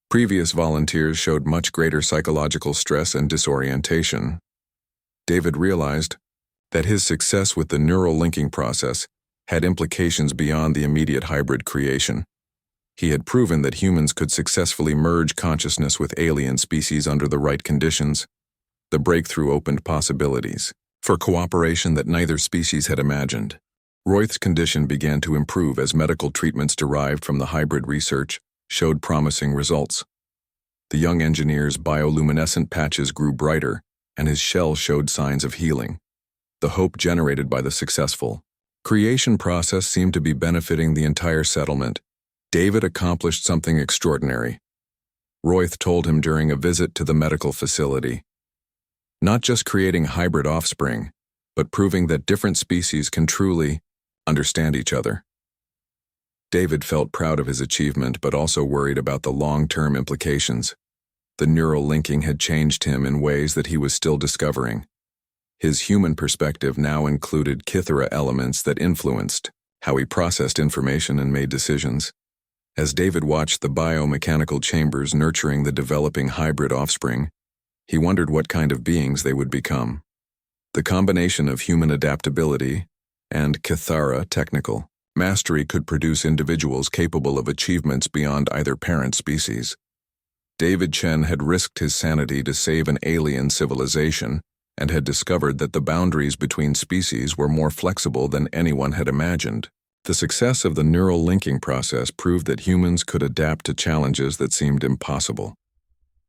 Previous volunteers showed much greater psychological stress and disorientation. David realized that his success with the neural linking process had implications beyond the immediate hybrid creation. He had proven that humans could successfully merge consciousness with alien species under the right conditions. The breakthrough opened possibilities for cooperation that neither species had imagined. Royth's condition began to improve as medical treatments derived from the hybrid research showed promising results. The young engineer's bioluminescent patches grew brighter, and his shell showed signs of healing. The hope generated by the successful creation process seemed to be benefiting the entire settlement. David accomplished something extraordinary, Royth told him during a visit to the medical facility. Not just creating hybrid offspring, but proving that different species can truly understand each other. David felt proud of his achievement, but also worried about the long-term implications. The neural linking had changed him in ways that he was still discovering. His human perspective now included Kithara elements that influenced how he processed information and made decisions. As David watched the biomechanical chambers nurturing the developing hybrid offspring, he wondered what kind of beings they would become. The combination of human adaptability and Kithara technical mastery could produce individuals capable of achievements beyond either parent species. David Chen had risked his sanity to save an alien civilization and had discovered that the boundaries between species were more flexible than anyone had imagined. The success of the neural linking process proved that humans could adapt to challenges that seemed impossible,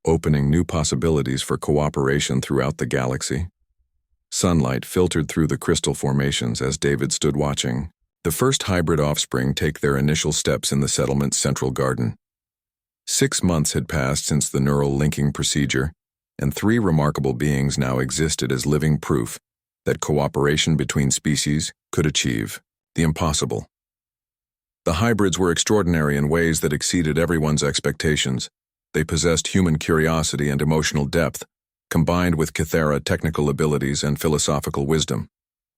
opening new possibilities for cooperation throughout the galaxy. Sunlight filtered through the crystal formations as David stood watching the first hybrid offspring take their initial steps in the settlement's central garden. 6 months had passed since the neural linking procedure, and 3 remarkable beings now existed as living proof that cooperation between species could achieve the impossible. The hybrids were extraordinary in ways that exceeded everyone's expectations. They possessed human curiosity and emotional depth, combined with Kithara technical abilities and philosophical wisdom.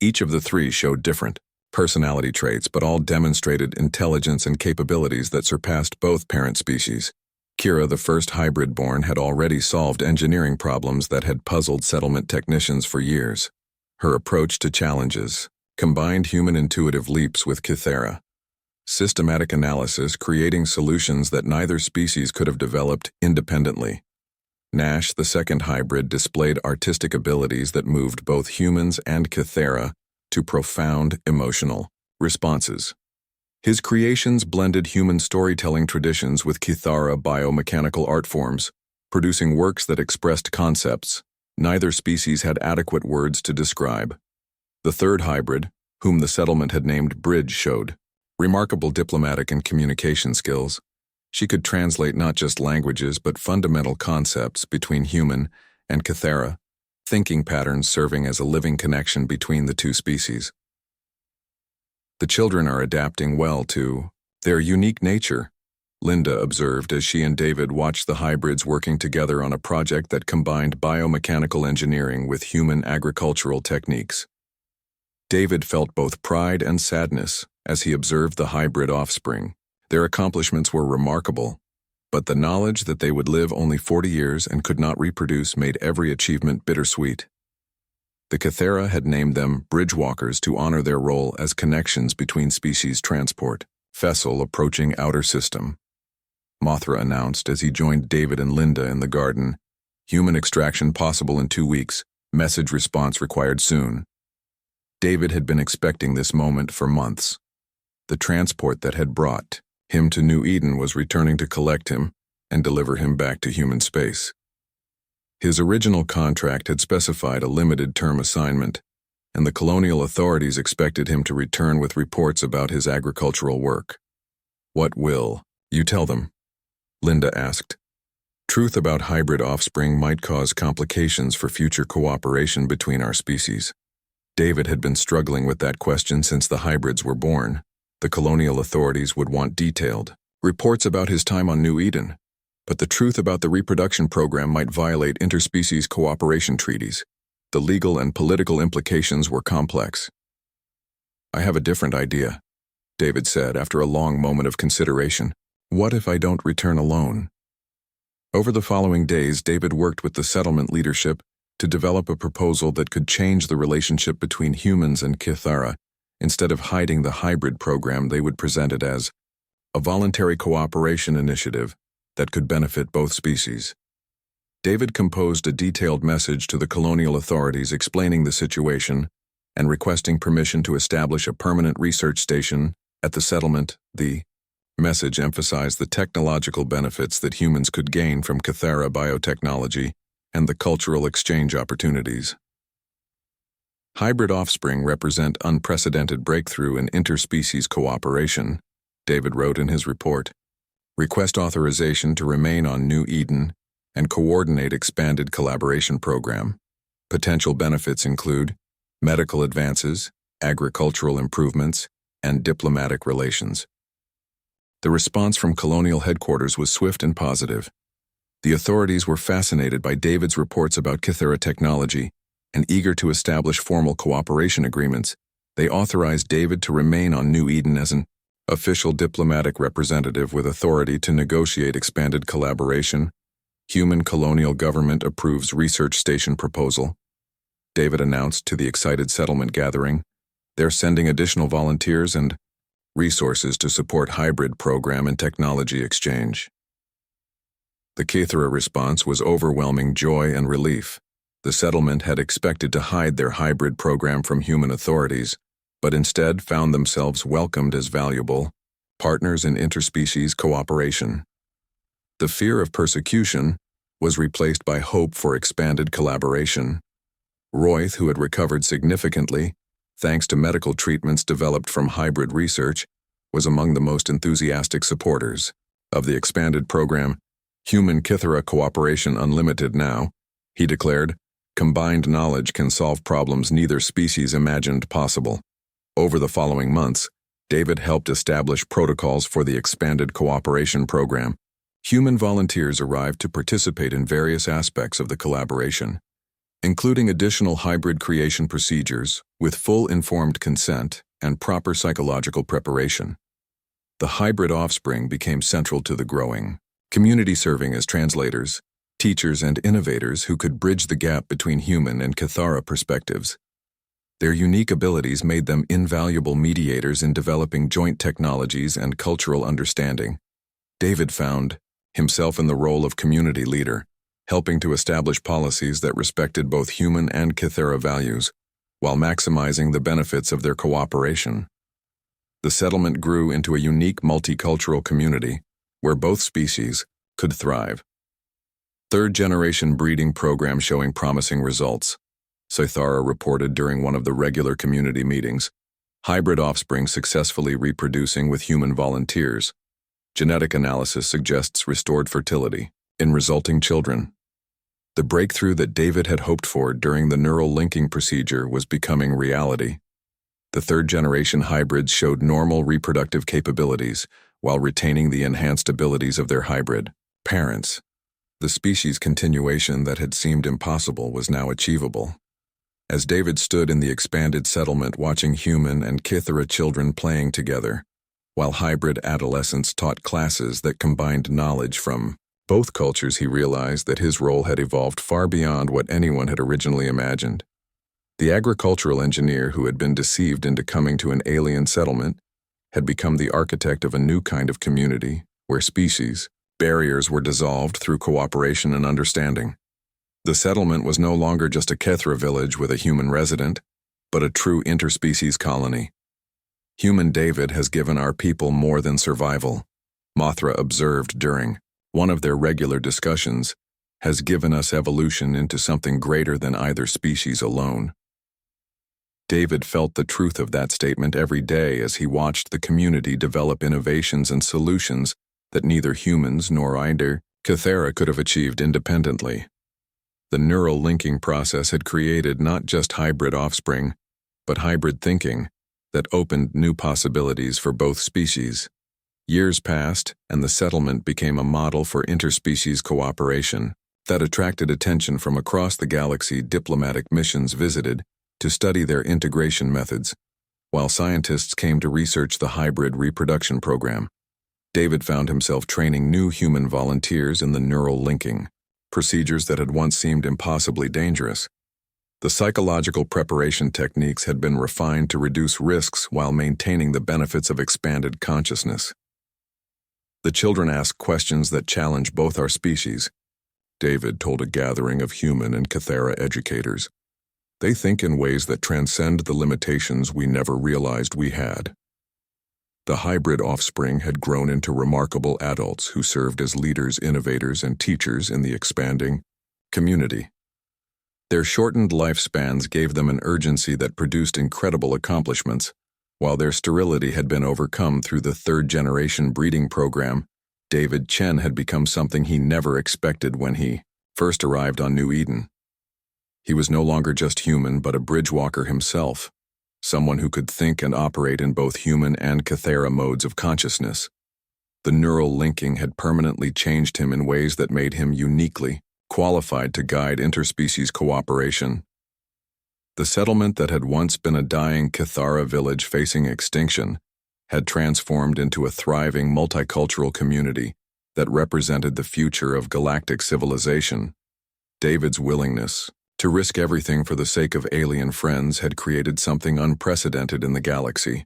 Each of the 3 showed different personality traits, but all demonstrated intelligence and capabilities that surpassed both parent species. Kira, the first hybrid born, had already solved engineering problems that had puzzled settlement technicians for years. Her approach to challenges combined human intuitive leaps with Kithara systematic analysis, creating solutions that neither species could have developed independently. Nash, the second hybrid, displayed artistic abilities that moved both humans and Kithara to profound emotional responses. His creations blended human storytelling traditions with Kithara biomechanical art forms, producing works that expressed concepts neither species had adequate words to describe. The third hybrid, whom the settlement had named Bridge, showed remarkable diplomatic and communication skills. She could translate not just languages but fundamental concepts between human and Kithara, thinking patterns serving as a living connection between the 2 species. The children are adapting well to their unique nature, Linda observed as she and David watched the hybrids working together on a project that combined biomechanical engineering with human agricultural techniques. David felt both pride and sadness as he observed the hybrid offspring. Their accomplishments were remarkable, but the knowledge that they would live only 40 years and could not reproduce made every achievement bittersweet. The Kithara had named them bridgewalkers to honor their role as connections between species transport. Vessel approaching outer system, Mothra announced as he joined David and Linda in the garden. Human extraction possible in 2 weeks. Message response required soon. David had been expecting this moment for months. The transport that had brought him to New Eden was returning to collect him and deliver him back to human space. His original contract had specified a limited-term assignment, and the colonial authorities expected him to return with reports about his agricultural work. "What will you tell them?" Linda asked. "Truth about hybrid offspring might cause complications for future cooperation between our species." David had been struggling with that question since the hybrids were born. The colonial authorities would want detailed reports about his time on New Eden, but the truth about the reproduction program might violate interspecies cooperation treaties. The legal and political implications were complex. "I have a different idea," David said after a long moment of consideration. "What if I don't return alone?" Over the following days, David worked with the settlement leadership to develop a proposal that could change the relationship between humans and Kithara. Instead of hiding the hybrid program, they would present it as a voluntary cooperation initiative that could benefit both species. David composed a detailed message to the colonial authorities explaining the situation and requesting permission to establish a permanent research station at the settlement. The message emphasized the technological benefits that humans could gain from Kithara biotechnology and the cultural exchange opportunities. Hybrid offspring represent unprecedented breakthrough in interspecies cooperation, David wrote in his report. Request authorization to remain on New Eden and coordinate expanded collaboration program. Potential benefits include medical advances, agricultural improvements, and diplomatic relations. The response from colonial headquarters was swift and positive. The authorities were fascinated by David's reports about Kithara technology and eager to establish formal cooperation agreements. They authorized David to remain on New Eden as an Official diplomatic representative with authority to negotiate expanded collaboration. Human colonial government approves research station proposal. David announced to the excited settlement gathering, they're sending additional volunteers and resources to support hybrid program and technology exchange. The Kithara response was overwhelming joy and relief. The settlement had expected to hide their hybrid program from human authorities, but instead found themselves welcomed as valuable partners in interspecies cooperation. The fear of persecution was replaced by hope for expanded collaboration. Royth, who had recovered significantly, thanks to medical treatments developed from hybrid research, was among the most enthusiastic supporters of the expanded program. Human Kithara cooperation unlimited now, he declared. Combined knowledge can solve problems neither species imagined possible. Over the following months, David helped establish protocols for the expanded cooperation program. Human volunteers arrived to participate in various aspects of the collaboration, including additional hybrid creation procedures with full informed consent and proper psychological preparation. The hybrid offspring became central to the growing community, serving as translators, teachers, and innovators who could bridge the gap between human and Kithara perspectives. Their unique abilities made them invaluable mediators in developing joint technologies and cultural understanding. David found himself in the role of community leader, helping to establish policies that respected both human and Kithara values, while maximizing the benefits of their cooperation. The settlement grew into a unique multicultural community where both species could thrive. Third-generation breeding program showing promising results. Sithara reported during one of the regular community meetings, hybrid offspring successfully reproducing with human volunteers. Genetic analysis suggests restored fertility in resulting children. The breakthrough that David had hoped for during the neural linking procedure was becoming reality. The third-generation hybrids showed normal reproductive capabilities while retaining the enhanced abilities of their hybrid parents. The species continuation that had seemed impossible was now achievable. As David stood in the expanded settlement watching human and Kithara children playing together, while hybrid adolescents taught classes that combined knowledge from both cultures, he realized that his role had evolved far beyond what anyone had originally imagined. The agricultural engineer who had been deceived into coming to an alien settlement had become the architect of a new kind of community where species barriers were dissolved through cooperation and understanding. The settlement was no longer just a Kithara village with a human resident, but a true interspecies colony. Human David has given our people more than survival, Mothra observed during one of their regular discussions, has given us evolution into something greater than either species alone. David felt the truth of that statement every day as he watched the community develop innovations and solutions that neither humans nor either Kithara could have achieved independently. The neural linking process had created not just hybrid offspring, but hybrid thinking that opened new possibilities for both species. Years passed, and the settlement became a model for interspecies cooperation that attracted attention from across the galaxy. Diplomatic missions visited to study their integration methods, while scientists came to research the hybrid reproduction program. David found himself training new human volunteers in the neural linking procedures that had once seemed impossibly dangerous. The psychological preparation techniques had been refined to reduce risks while maintaining the benefits of expanded consciousness. The children asked questions that challenge both our species, David told a gathering of human and Kithara educators. They think in ways that transcend the limitations we never realized we had. The hybrid offspring had grown into remarkable adults who served as leaders, innovators, and teachers in the expanding community. Their shortened lifespans gave them an urgency that produced incredible accomplishments. While their sterility had been overcome through the third-generation breeding program, David Chen had become something he never expected when he first arrived on New Eden. He was no longer just human, but a bridgewalker himself, someone who could think and operate in both human and Kithara modes of consciousness. The neural linking had permanently changed him in ways that made him uniquely qualified to guide interspecies cooperation. The settlement that had once been a dying Kithara village facing extinction had transformed into a thriving multicultural community that represented the future of galactic civilization. David's willingness to risk everything for the sake of alien friends had created something unprecedented in the galaxy.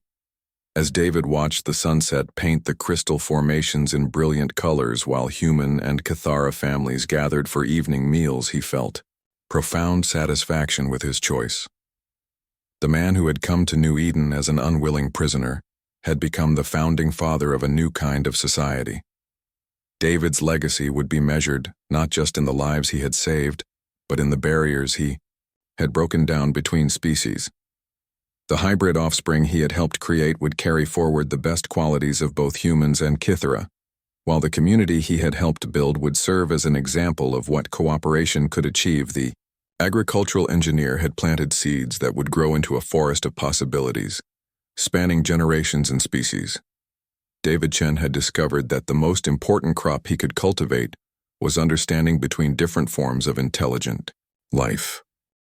As David watched the sunset paint the crystal formations in brilliant colors while human and Cathara families gathered for evening meals, he felt profound satisfaction with his choice. The man who had come to New Eden as an unwilling prisoner had become the founding father of a new kind of society. David's legacy would be measured not just in the lives he had saved, but in the barriers he had broken down between species. The hybrid offspring he had helped create would carry forward the best qualities of both humans and Cathara, while the community he had helped build would serve as an example of what cooperation could achieve. The agricultural engineer had planted seeds that would grow into a forest of possibilities, spanning generations and species. David Chen had discovered that the most important crop he could cultivate was understanding between different forms of intelligent life.